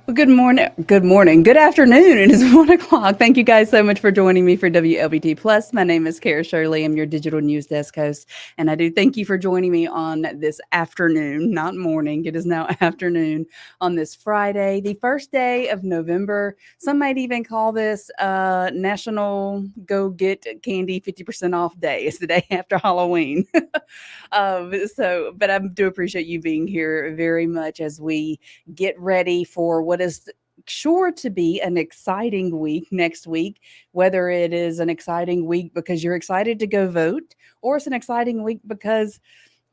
Well, good morning. Good morning. Good afternoon. It is 1 o'clock. Thank you guys so much for joining me for WLBT Plus. My name is Cara Shirley. I'm your digital news desk host. And I do thank you for joining me on this afternoon, not morning. It is now afternoon on this Friday, the first day of November. Some might even call this National Go Get Candy 50% Off Day. It's the day after Halloween. But I do appreciate you being here very much as we get ready for what is sure to be an exciting week next week, whether it is an exciting week because you're excited to go vote, or it's an exciting week because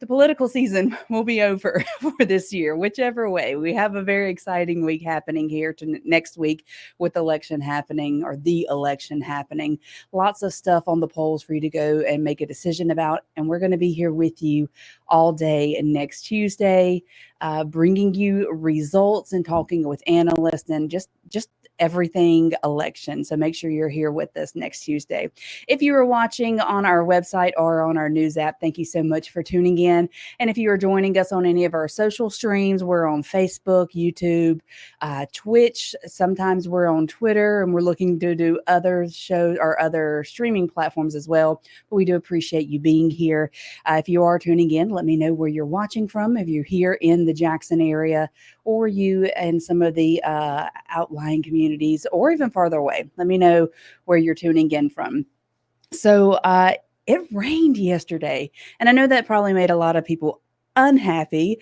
the political season will be over for this year. Whichever way, we have a very exciting week happening here to next week with election happening, or the election happening. Lots of stuff on the polls for you to go and make a decision about, and we're going to be here with you all day and next Tuesday, bringing you results and talking with analysts and just everything election. So make sure you're here with us next Tuesday. If you are watching on our website or on our news app, thank you so much for tuning in. And if you are joining us on any of our social streams, we're on Facebook, YouTube, Twitch. Sometimes we're on Twitter, and we're looking to do other shows or other streaming platforms as well. But we do appreciate you being here. If you are tuning in, let me know where you're watching from. If you're here in the Jackson area, or you and some of the outlying communities, or even farther away, let me know where you're tuning in from. So it rained yesterday, and I know that probably made a lot of people unhappy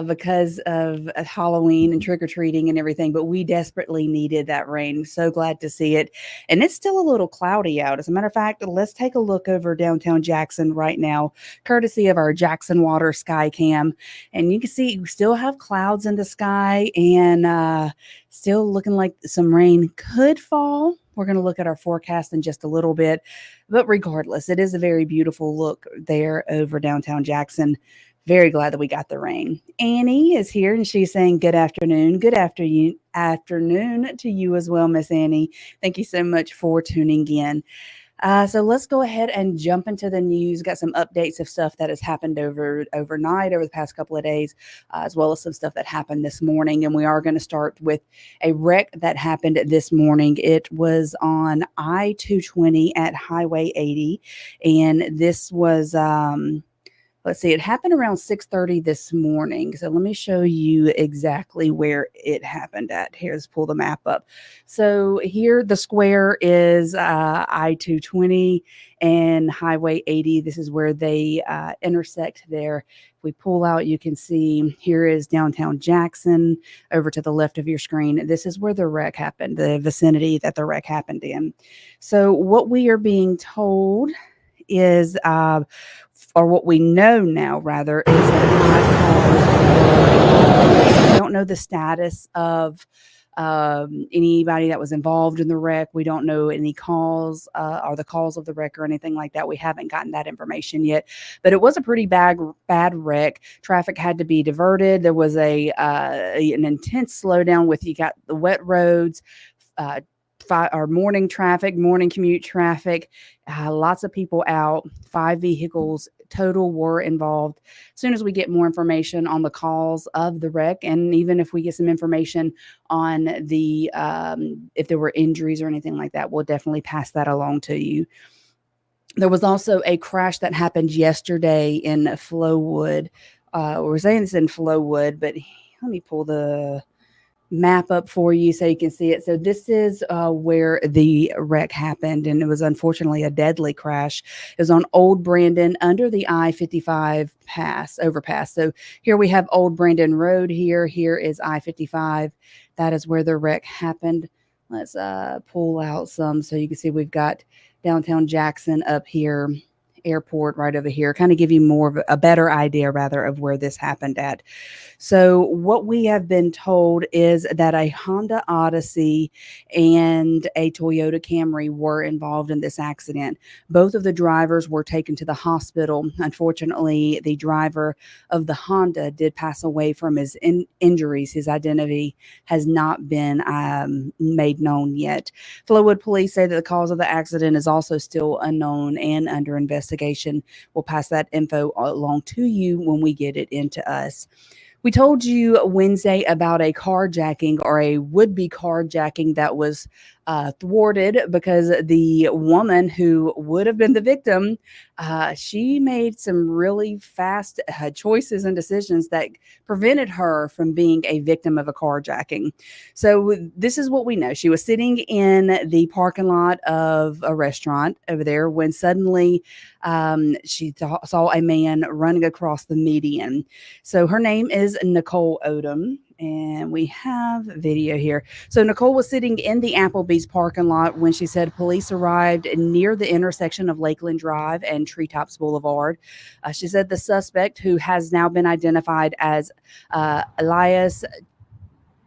because of Halloween and trick-or-treating and everything, but we desperately needed that rain. So glad to see it. And it's still a little cloudy out. As a matter of fact, let's take a look over downtown Jackson right now, courtesy of our Jackson Water Sky Cam. And you can see we still have clouds in the sky, and still looking like some rain could fall. We're going to look at our forecast in just a little bit. But regardless, it is a very beautiful look there over downtown Jackson. Very glad that we got the rain. Annie is here, and she's saying good afternoon. Good afternoon to you as well, Miss Annie. Thank you so much for tuning in. So let's go ahead and jump into the news. Got some updates of stuff that has happened overnight over the past couple of days, as well as some stuff that happened this morning. And we are going to start with a wreck that happened this morning. It was on I-220 at Highway 80, and this was let's see, it happened around 6:30 this morning. So let me show you exactly where it happened at. Here's pull the map up. So here the square is I-220 and Highway 80. This is where they intersect there. If we pull out, you can see here is downtown Jackson over to the left of your screen. This is where the wreck happened, the vicinity that the wreck happened in. So what we are being told is or what we know now rather is that we don't know the status of anybody that was involved in the wreck. We don't know any calls or the cause of the wreck or anything like that. We haven't gotten that information yet, but it was a pretty bad wreck. Traffic had to be diverted. There was an intense slowdown with, you got the wet roads, morning traffic, morning commute traffic, lots of people out, 5 vehicles total were involved. As soon as we get more information on the cause of the wreck, and even if we get some information on the if there were injuries or anything like that, we'll definitely pass that along to you. There was also a crash that happened yesterday in Flowood. We're saying it's in Flowood, but let me pull the map up for you so you can see it. So this is where the wreck happened, and it was unfortunately a deadly crash. It was on Old Brandon under the I-55 overpass. So here we have Old Brandon Road here. Here is I-55. That is where the wreck happened. Let's pull out some so you can see we've got downtown Jackson up here, airport right over here, kind of give you more of a better idea rather of where this happened at. So what we have been told is that a Honda Odyssey and a Toyota Camry were involved in this accident. Both of the drivers were taken to the hospital. Unfortunately, the driver of the Honda did pass away from his injuries. His identity has not been made known yet. Flowood police say that the cause of the accident is also still unknown and under investigation. We'll pass that info along to you when we get it into us. We told you Wednesday about a carjacking or a would be carjacking that was thwarted because the woman who would have been the victim, she made some really fast choices and decisions that prevented her from being a victim of a carjacking. So, this is what we know. She was sitting in the parking lot of a restaurant over there when suddenly saw a man running across the median. So her name is Nicole Odom, and we have video here. So Nicole was sitting in the Applebee's parking lot when she said police arrived near the intersection of Lakeland Drive and Treetops Boulevard. She said the suspect, who has now been identified as Elias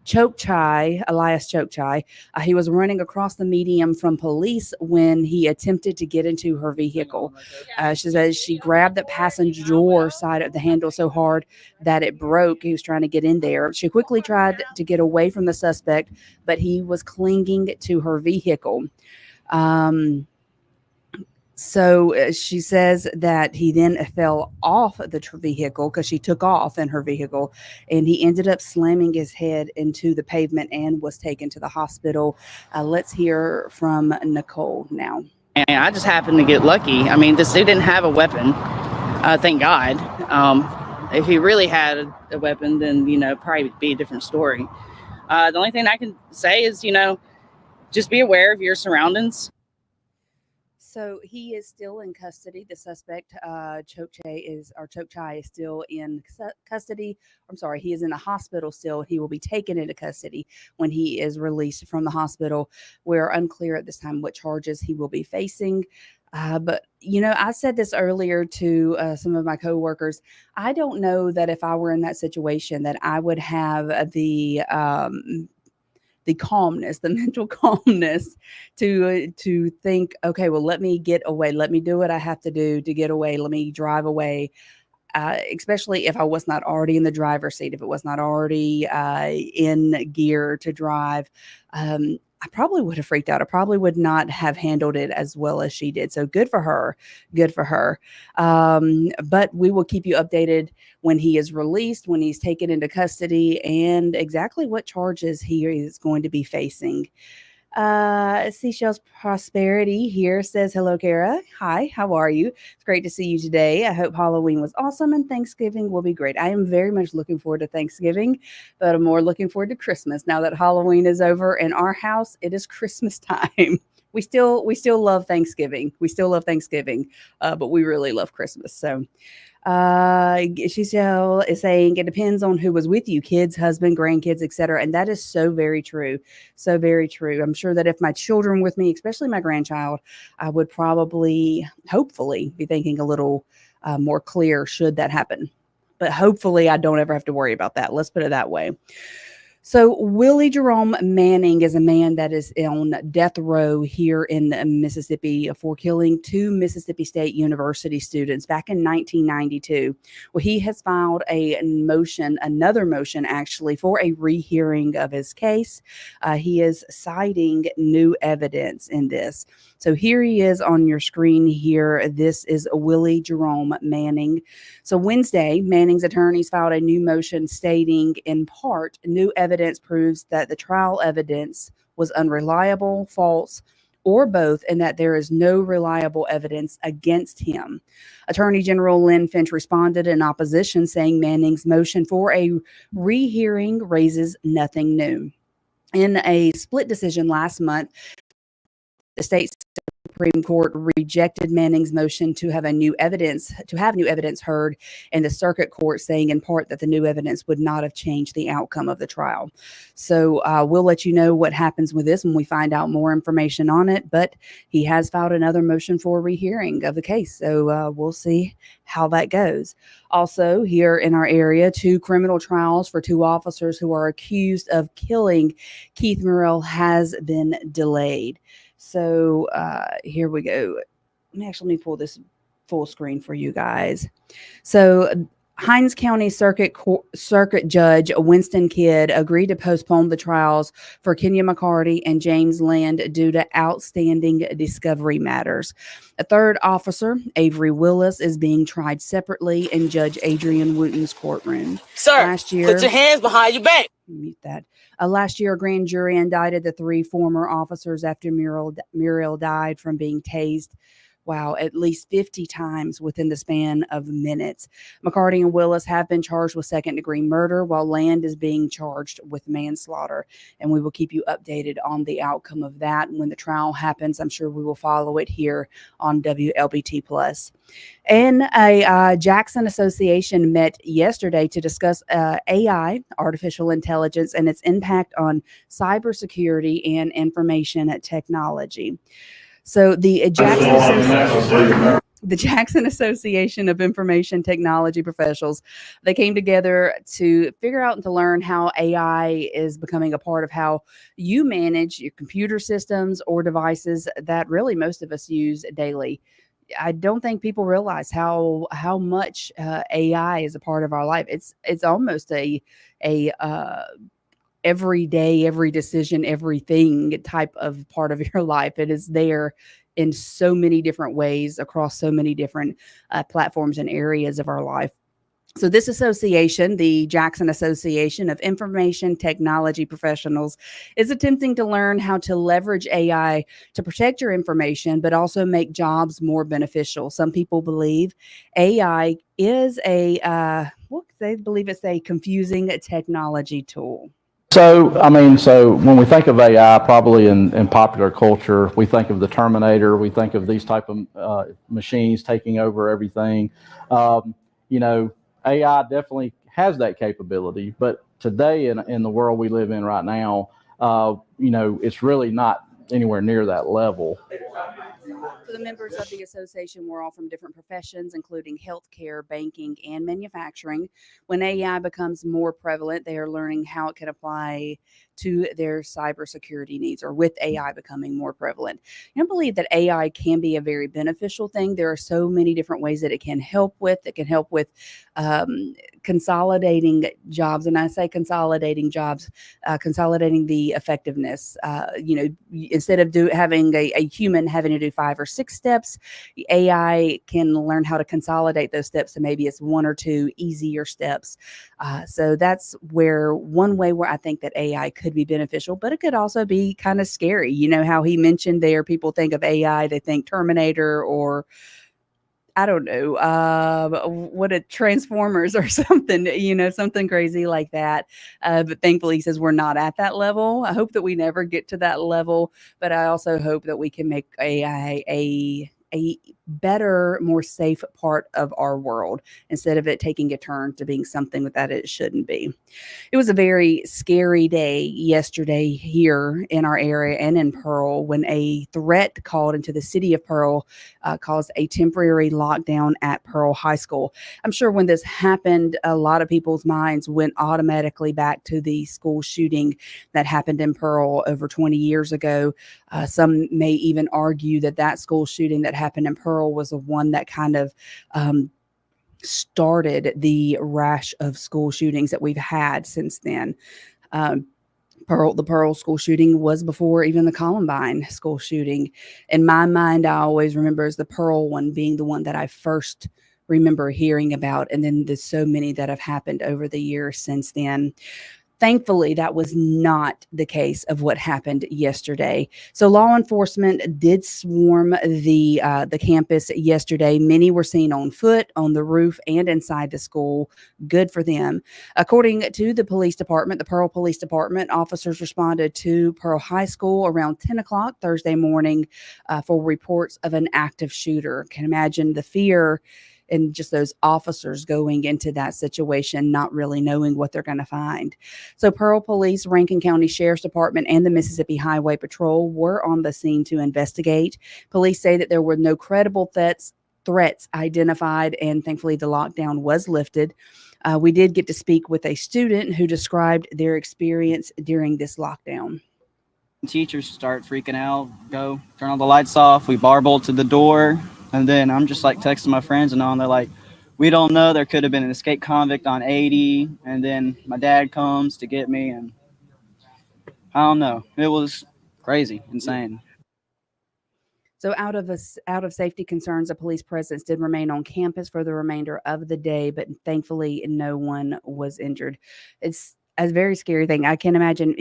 Chokchai. He was running across the median from police when he attempted to get into her vehicle. She says she grabbed the passenger door side of the handle so hard that it broke. He was trying to get in there. She quickly tried to get away from the suspect, but he was clinging to her vehicle. Um, so she says that he then fell off the vehicle because she took off in her vehicle, and he ended up slamming his head into the pavement and was taken to the hospital. Let's hear from Nicole now. And I just happened to get lucky. I mean, this dude didn't have a weapon, thank God. If he really had a weapon, then, probably be a different story. The only thing I can say is, just be aware of your surroundings. So he is still in custody. The suspect, Chokchai, is still in custody. I'm sorry, he is in the hospital still. He will be taken into custody when he is released from the hospital. We're unclear at this time what charges he will be facing. But I said this earlier to some of my coworkers. I don't know that if I were in that situation, that I would have the calmness, the mental calmness to think, okay, well, let me get away. Let me do what I have to do to get away. Let me drive away. Especially if I was not already in the driver's seat, if it was not already in gear to drive. I probably would have freaked out. I probably would not have handled it as well as she did. So good for her. Good for her. But we will keep you updated when he is released, when he's taken into custody, and exactly what charges he is going to be facing. Seashells Prosperity here says, hello, Cara. Hi, how are you? It's great to see you today. I hope Halloween was awesome and Thanksgiving will be great. I am very much looking forward to Thanksgiving, but I'm more looking forward to Christmas. Now that Halloween is over in our house, it is Christmas time. We still love Thanksgiving. We still love Thanksgiving, but we really love Christmas. So she still is saying it depends on who was with you, kids, husband, grandkids, etc. And that is so very true. So very true. I'm sure that if my children with me, especially my grandchild, I would probably, hopefully, be thinking a little more clear should that happen. But hopefully I don't ever have to worry about that. Let's put it that way. So Willie Jerome Manning is a man that is on death row here in Mississippi for killing two Mississippi State University students back in 1992. Well, he has filed another motion actually, for a rehearing of his case. He is citing new evidence in this. So here he is on your screen here. This is Willie Jerome Manning. So Wednesday, Manning's attorneys filed a new motion stating, in part, new evidence proves that the trial evidence was unreliable, false, or both, and that there is no reliable evidence against him. Attorney General Lynn Finch responded in opposition, saying Manning's motion for a rehearing raises nothing new. In a split decision last month, the state Supreme Court rejected Manning's motion to have new evidence heard in the circuit court, saying in part that the new evidence would not have changed the outcome of the trial. So we'll let you know what happens with this when we find out more information on it. But he has filed another motion for rehearing of the case. So we'll see how that goes. Also, here in our area, 2 criminal trials for 2 officers who are accused of killing Keith Murrell has been delayed. So here we go. Let me pull this full screen for you guys. So Hinds County Circuit Judge Winston Kidd agreed to postpone the trials for Kenya McCarty and James Land due to outstanding discovery matters. A third officer, Avery Willis, is being tried separately in Judge Adrian Wooten's courtroom. Sir, last year, put your hands behind your back. Mute that. Last year, a grand jury indicted the three former officers after Muriel died from being tased. Wow, at least 50 times within the span of minutes. McCarty and Willis have been charged with second-degree murder, while Land is being charged with manslaughter. And we will keep you updated on the outcome of that. And when the trial happens, I'm sure we will follow it here on WLBT+. And a Jackson Association met yesterday to discuss AI, artificial intelligence, and its impact on cybersecurity and information technology. So the Jackson Association of Information Technology Professionals, they came together to figure out and to learn how AI is becoming a part of how you manage your computer systems or devices that really most of us use daily. I don't think people realize how much AI is a part of our life. It's almost a every day, every decision, everything type of part of your life. It is there in so many different ways across so many different platforms and areas of our life. So this association, the Jackson Association of Information Technology Professionals, is attempting to learn how to leverage AI to protect your information, but also make jobs more beneficial. Some people believe AI is they believe it's a confusing technology tool. So when we think of AI, probably in popular culture, we think of the Terminator. We think of these type of machines taking over everything. AI definitely has that capability, but today in the world we live in right now, it's really not anywhere near that level. So the members of the association were all from different professions, including healthcare, banking, and manufacturing. When AI becomes more prevalent, they are learning how it can apply to their cybersecurity needs, or with AI becoming more prevalent. I believe that AI can be a very beneficial thing. There are so many different ways that it can help with. It can help with consolidating jobs, and I say consolidating jobs, consolidating the effectiveness. Instead of having a human having to do 5 or 6 steps, AI can learn how to consolidate those steps to maybe it's 1 or 2 easier steps. So that's one way where I think that AI could be beneficial, but it could also be kind of scary. You know how he mentioned there, people think of AI, they think Terminator or I don't know, what a Transformers or something, something crazy like that. But thankfully, he says we're not at that level. I hope that we never get to that level, but I also hope that we can make AI a better, more safe part of our world instead of it taking a turn to being something that it shouldn't be. It was a very scary day yesterday here in our area and in Pearl when a threat called into the city of Pearl caused a temporary lockdown at Pearl High School. I'm sure when this happened, a lot of people's minds went automatically back to the school shooting that happened in Pearl over 20 years ago. Some may even argue that school shooting that happened in Pearl was the one that kind of started the rash of school shootings that we've had since then. The Pearl school shooting was before even the Columbine school shooting. In my mind, I always remember as the Pearl one being the one that I first remember hearing about, and then there's so many that have happened over the years since then. Thankfully, that was not the case of what happened yesterday. So law enforcement did swarm the campus yesterday. Many were seen on foot, on the roof, and inside the school. Good for them. According to the police department, the Pearl Police Department, officers responded to Pearl High School around 10 o'clock Thursday morning for reports of an active shooter. Can imagine the fear and just those officers going into that situation, not really knowing what they're going to find. So Pearl Police, Rankin County Sheriff's Department, and the Mississippi Highway Patrol were on the scene to investigate. Police say that there were no credible threats identified, and thankfully the lockdown was lifted. We did get to speak with a student who described their experience during this lockdown. Teachers start freaking out, go turn all the lights off. We bar bolted the door. And then I'm just like texting my friends and all, and they're like, we don't know. There could have been an escaped convict on 80, and then my dad comes to get me, and I don't know. It was crazy, insane. So out of safety concerns, a police presence did remain on campus for the remainder of the day, but thankfully no one was injured. It's a very scary thing. I can't imagine,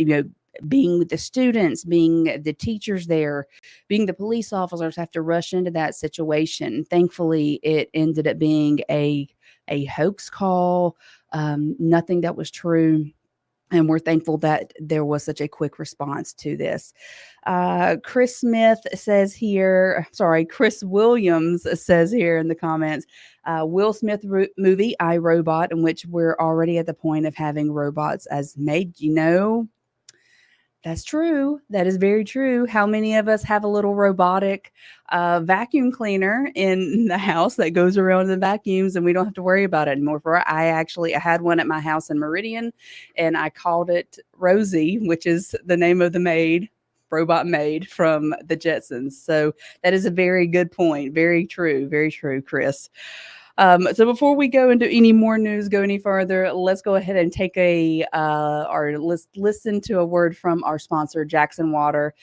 being with the students, being the teachers there, being the police officers have to rush into that situation. Thankfully, it ended up being a hoax call, nothing that was true. And we're thankful that there was such a quick response to this. Chris Smith says here, sorry, Chris Williams says here in the comments, Will Smith movie, I, Robot, in which we're already at the point of having robots as made. That's true. That is very true. How many of us have a little robotic vacuum cleaner in the house that goes around and vacuums, and we don't have to worry about it anymore? I had one at my house in Meridian, and I called it Rosie, which is the name of the maid, robot maid from the Jetsons. So that is a very good point. Very true, Chris. So before we go into any more news, go any further, let's go ahead and take let's listen to a word from our sponsor, Jackson Water.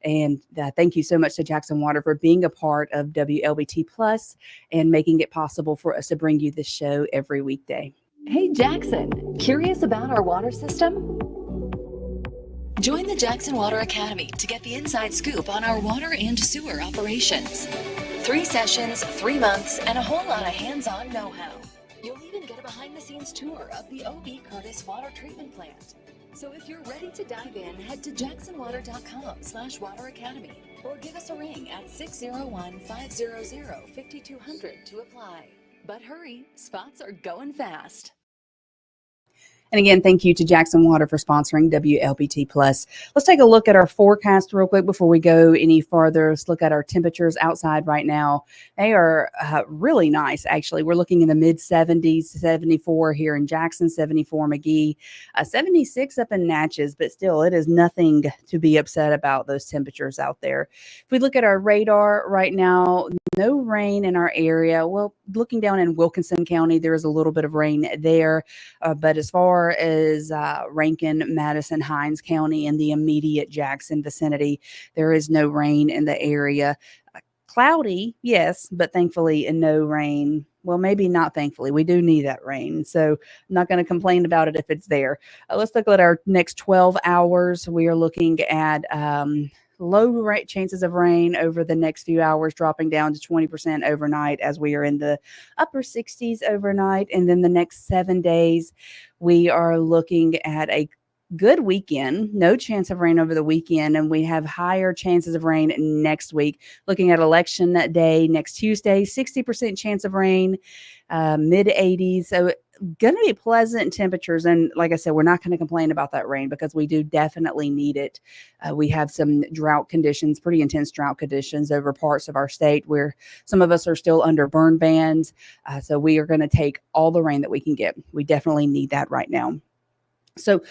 And thank you so much to Jackson Water for being a part of WLBT Plus and making it possible for us to bring you this show every weekday. Hey, Jackson, curious about our water system? Join the Jackson Water Academy to get the inside scoop on our water and sewer operations. 3 sessions, 3 months, and a whole lot of hands-on know-how. You'll even get a behind-the-scenes tour of the O.B. Curtis Water Treatment Plant. So if you're ready to dive in, head to jacksonwater.com/Water Academy or give us a ring at 601-500-5200 to apply. But hurry, spots are going fast. And again, thank you to Jackson Water for sponsoring WLBT Plus. Let's take a look at our forecast real quick before we go any farther. Let's look at our temperatures outside right now. They are really nice, actually. We're looking in the mid-70s, 74 here in Jackson, 74 McGee, 76 up in Natchez, but still, it is nothing to be upset about, those temperatures out there. If we look at our radar right now, no rain in our area. Well, looking down in Wilkinson County, there is a little bit of rain there, but as far as Rankin, Madison, Hinds County, and the immediate Jackson vicinity, there is no rain in the area. Cloudy, yes, but thankfully no rain. Well, maybe not thankfully. We do need that rain, so I'm not going to complain about it if it's there. Let's look at our next 12 hours. We are looking at low chances of rain over the next few hours, dropping down to 20% overnight as we are in the upper 60s overnight. And then the next 7 days, we are looking at a good weekend, no chance of rain over the weekend, and we have higher chances of rain next week. Looking at election day next Tuesday, 60% chance of rain, mid 80s. So going to be pleasant temperatures. And like I said, we're not going to complain about that rain because we do definitely need it. We have some drought conditions, pretty intense drought conditions over parts of our state where some of us are still under burn bans. So we are going to take all the rain that we can get. We definitely need that right now. So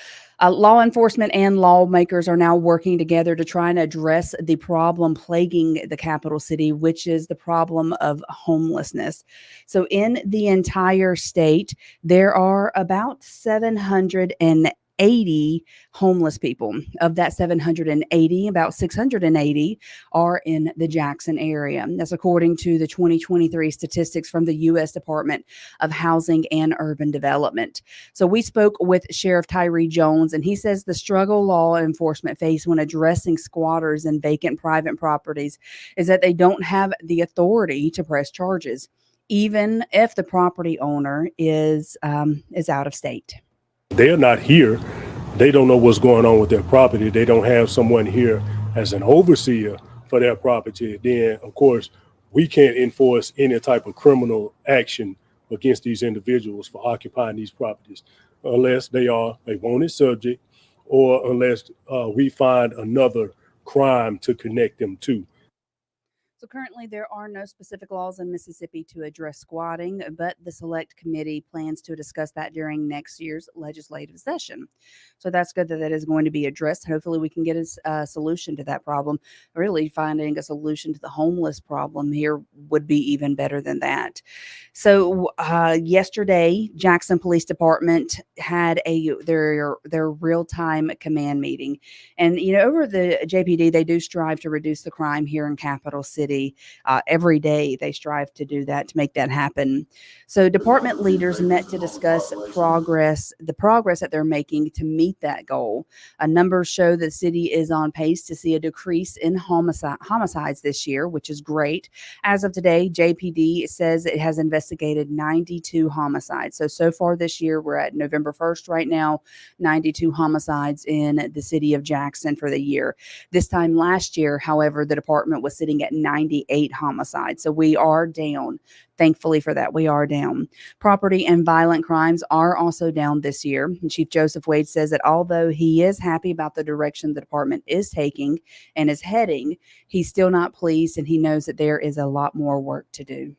law enforcement and lawmakers are now working together to try and address the problem plaguing the capital city, which is the problem of homelessness. So in the entire state, there are about 780 homeless people. Of that 780, about 680 are in the Jackson area. That's according to the 2023 statistics from the U.S. Department of Housing and Urban Development. So we spoke with Sheriff Tyree Jones, and he says the struggle law enforcement face when addressing squatters and vacant private properties is that they don't have the authority to press charges, even if the property owner is out of state. They're not here. They don't know what's going on with their property. They don't have someone here as an overseer for their property. Then, of course, we can't enforce any type of criminal action against these individuals for occupying these properties unless they are a wanted subject or unless we find another crime to connect them to. So currently, there are no specific laws in Mississippi to address squatting, but the Select Committee plans to discuss that during next year's legislative session. So that's good that that is going to be addressed. Hopefully, we can get a solution to that problem. Really, finding a solution to the homeless problem here would be even better than that. So yesterday, Jackson Police Department had their real time command meeting, and over the JPD, they do strive to reduce the crime here in Capital City. Every day they strive to do that, to make that happen. So department leaders met to discuss the progress that they're making to meet that goal. Numbers show the city is on pace to see a decrease in homicides this year, which is great. As of today, JPD says it has investigated 92 homicides. So far this year, we're at November 1st right now, 92 homicides in the city of Jackson for the year. This time last year, however, the department was sitting at 98 homicides. So we are down. Thankfully for that, we are down. Property and violent crimes are also down this year. And Chief Joseph Wade says that although he is happy about the direction the department is taking and is heading, he's still not pleased, and he knows that there is a lot more work to do.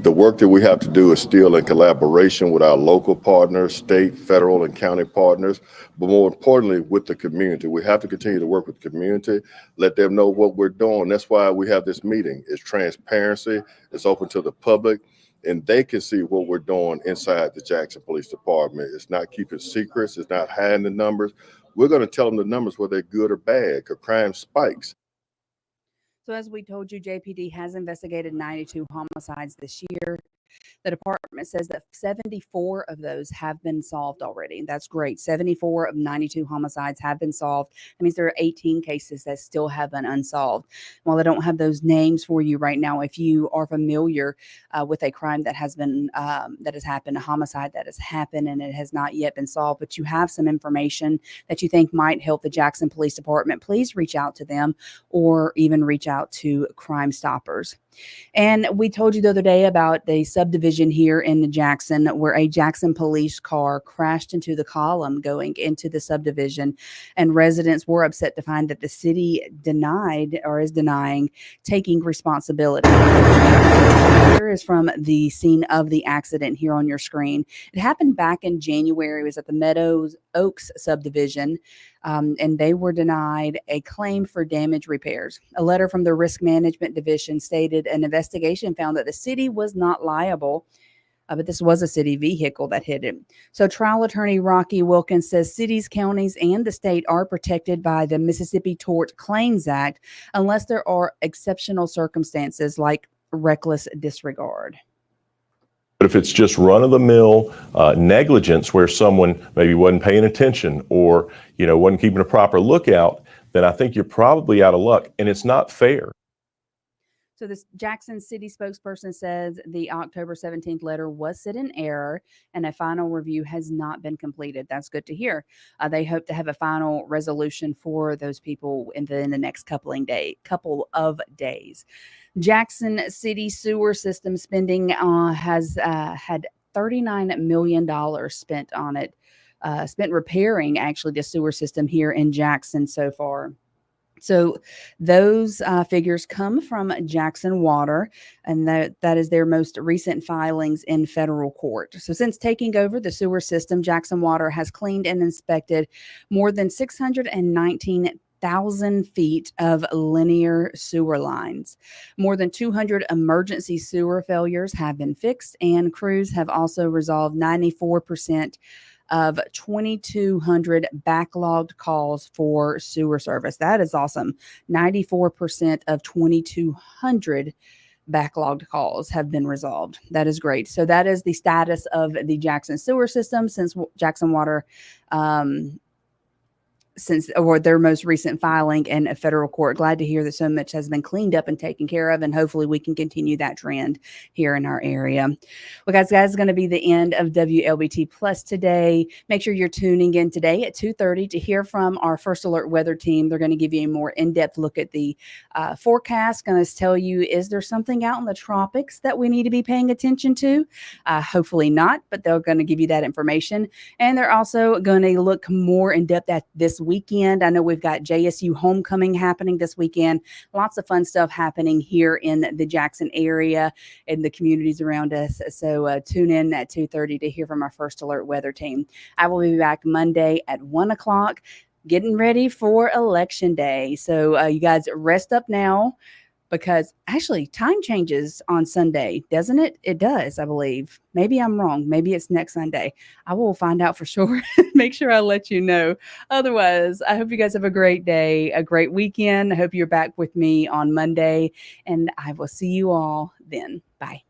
The work that we have to do is still in collaboration with our local partners, state, federal, and county partners, but more importantly, with the community. We have to continue to work with the community, let them know what we're doing. That's why we have this meeting. It's transparency, it's open to the public, and they can see what we're doing inside the Jackson Police Department. It's not keeping secrets, it's not hiding the numbers. We're going to tell them the numbers, whether they're good or bad, because crime spikes. So as we told you, JPD has investigated 92 homicides this year. The department says that 74 of those have been solved already. That's great. 74 of 92 homicides have been solved. That means there are 18 cases that still have been unsolved. While I don't have those names for you right now, if you are familiar with a crime that has happened, a homicide that has happened and it has not yet been solved, but you have some information that you think might help the Jackson Police Department, please reach out to them or even reach out to Crime Stoppers. And we told you the other day about the subdivision here in Jackson where a Jackson police car crashed into the column going into the subdivision, and residents were upset to find that the city denied or is denying taking responsibility. Here is from the scene of the accident here on your screen. It happened back in January. It was at the Meadows Oaks subdivision. And they were denied a claim for damage repairs. A letter from the Risk Management Division stated an investigation found that the city was not liable, but this was a city vehicle that hit it. So trial attorney Rocky Wilkins says cities, counties, and the state are protected by the Mississippi Tort Claims Act unless there are exceptional circumstances like reckless disregard. But if it's just run-of-the-mill negligence where someone maybe wasn't paying attention or, wasn't keeping a proper lookout, then I think you're probably out of luck, and it's not fair. So this Jackson City spokesperson says the October 17th letter was sent in error and a final review has not been completed. That's good to hear. They hope to have a final resolution for those people in the next couple of days. Jackson City sewer system spending has had $39 million spent on it, spent repairing actually the sewer system here in Jackson so far. So those figures come from Jackson Water, and that is their most recent filings in federal court. So since taking over the sewer system, Jackson Water has cleaned and inspected more than 619,000 feet of linear sewer lines. More than 200 emergency sewer failures have been fixed, and crews have also resolved 94% of 2,200 backlogged calls for sewer service. That is awesome. 94% of 2,200 backlogged calls have been resolved. That is great. So that is the status of the Jackson sewer system since Jackson Water or their most recent filing in a federal court. Glad to hear that so much has been cleaned up and taken care of, and hopefully we can continue that trend here in our area. Well, guys, is going to be the end of WLBT Plus today. Make sure you're tuning in today at 2:30 to hear from our First Alert weather team. They're going to give you a more in-depth look at the forecast. Going to tell you, is there something out in the tropics that we need to be paying attention to? Hopefully not, but they're going to give you that information. And they're also going to look more in depth at this weekend. I know we've got JSU homecoming happening this weekend. Lots of fun stuff happening here in the Jackson area and the communities around us. So tune in at 2:30 to hear from our First Alert weather team. I will be back Monday at 1 o'clock, getting ready for Election Day. So you guys rest up now, because actually time changes on Sunday, doesn't it? It does, I believe. Maybe I'm wrong. Maybe it's next Sunday. I will find out for sure. Make sure I let you know. Otherwise, I hope you guys have a great day, a great weekend. I hope you're back with me on Monday, and I will see you all then. Bye.